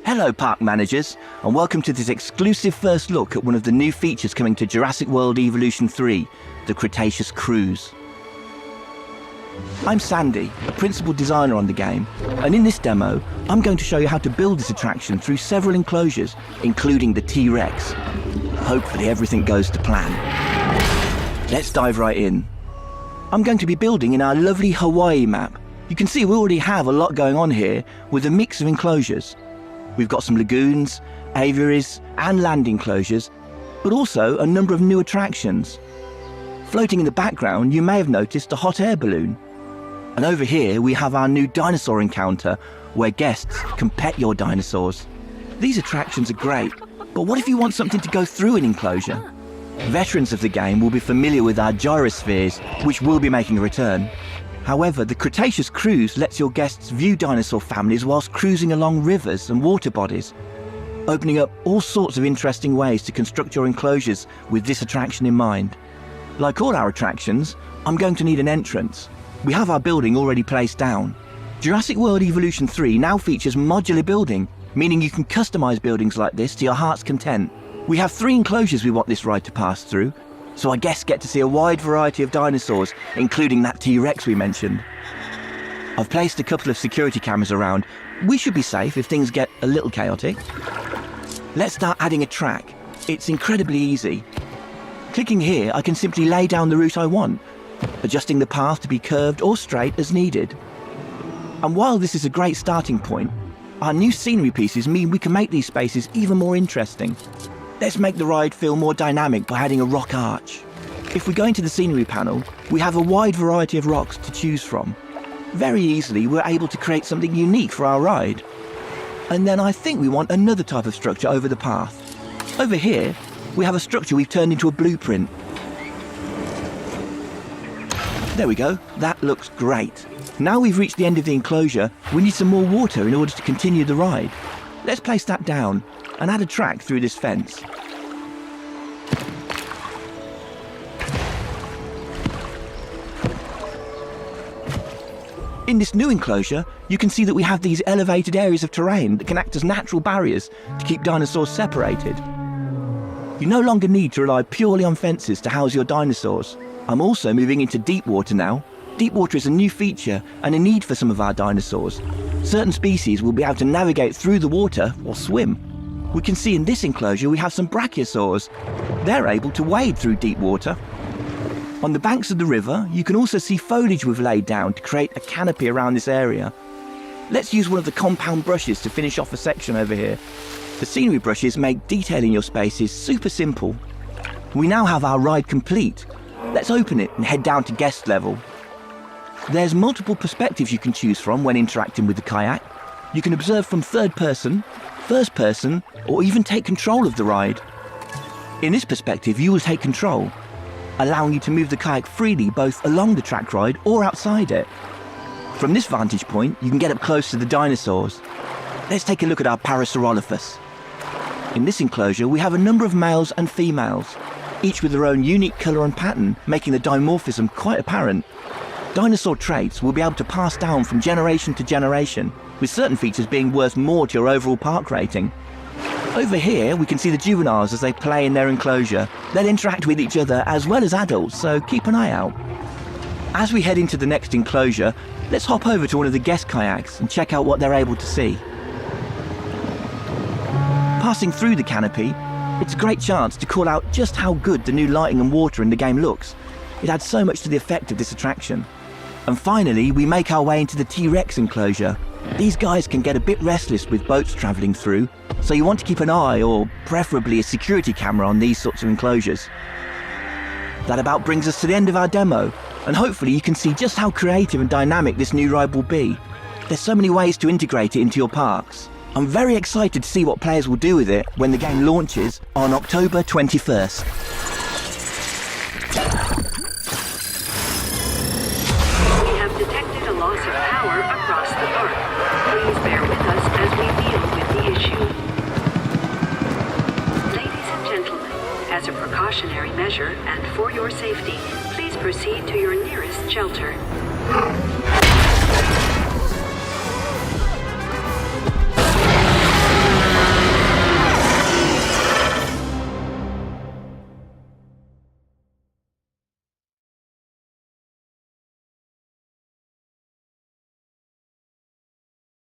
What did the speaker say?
Hello park managers, and welcome to this exclusive first look at one of the new features coming to Jurassic World Evolution 3, the Cretaceous Cruise. I'm Sandy, a principal designer on the game, and in this demo, I'm going to show you how to build this attraction through several enclosures, including the T-Rex. Hopefully everything goes to plan. Let's dive right in. I'm going to be building in our lovely Hawaii map. You can see we already have a lot going on here with a mix of enclosures. We've got some lagoons, aviaries and land enclosures, but also a number of new attractions. Floating in the background, you may have noticed a hot air balloon. And over here we have our new dinosaur encounter, where guests can pet your dinosaurs. These attractions are great, but what if you want something to go through an enclosure? Veterans of the game will be familiar with our gyrospheres, which will be making a return. However, the Cretaceous Cruise lets your guests view dinosaur families whilst cruising along rivers and water bodies, opening up all sorts of interesting ways to construct your enclosures with this attraction in mind. Like all our attractions, I'm going to need an entrance. We have our building already placed down. Jurassic World Evolution 3 now features modular building, meaning you can customize buildings like this to your heart's content. We have 3 enclosures we want this ride to pass through, so our guests get to see a wide variety of dinosaurs, including that T-Rex we mentioned. I've placed a couple of security cameras around. We should be safe if things get a little chaotic. Let's start adding a track. It's incredibly easy. Clicking here, I can simply lay down the route I want, adjusting the path to be curved or straight as needed. And while this is a great starting point, our new scenery pieces mean we can make these spaces even more interesting. Let's make the ride feel more dynamic by adding a rock arch. If we go into the scenery panel, we have a wide variety of rocks to choose from. Very easily, we're able to create something unique for our ride. And then I think we want another type of structure over the path. Over here, we have a structure we've turned into a blueprint. There we go, that looks great. Now we've reached the end of the enclosure, we need some more water in order to continue the ride. Let's place that down and add a track through this fence. In this new enclosure, you can see that we have these elevated areas of terrain that can act as natural barriers to keep dinosaurs separated. You no longer need to rely purely on fences to house your dinosaurs. I'm also moving into deep water now. Deep water is a new feature and a need for some of our dinosaurs. Certain species will be able to navigate through the water or swim. We can see in this enclosure we have some brachiosaurs. They're able to wade through deep water. On the banks of the river, you can also see foliage we've laid down to create a canopy around this area. Let's use one of the compound brushes to finish off a section over here. The scenery brushes make detailing your spaces super simple. We now have our ride complete. Let's open it and head down to guest level. There's multiple perspectives you can choose from when interacting with the kayak. You can observe from third person, first person, or even take control of the ride. In this perspective, you will take control, allowing you to move the kayak freely both along the track ride or outside it. From this vantage point, you can get up close to the dinosaurs. Let's take a look at our Parasaurolophus. In this enclosure, we have a number of males and females, each with their own unique colour and pattern, making the dimorphism quite apparent. Dinosaur traits will be able to pass down from generation to generation, with certain features being worth more to your overall park rating. Over here, we can see the juveniles as they play in their enclosure. They'll interact with each other as well as adults, so keep an eye out. As we head into the next enclosure, let's hop over to one of the guest kayaks and check out what they're able to see. Passing through the canopy, it's a great chance to call out just how good the new lighting and water in the game looks. It adds so much to the effect of this attraction. And finally, we make our way into the T-Rex enclosure. These guys can get a bit restless with boats travelling through, so you want to keep an eye, or preferably a security camera, on these sorts of enclosures. That about brings us to the end of our demo, and hopefully you can see just how creative and dynamic this new ride will be. There's so many ways to integrate it into your parks. I'm very excited to see what players will do with it when the game launches on October 21st. Detected a loss of power across the park. Please bear with us as we deal with the issue. Ladies and gentlemen, as a precautionary measure and for your safety, please proceed to your nearest shelter.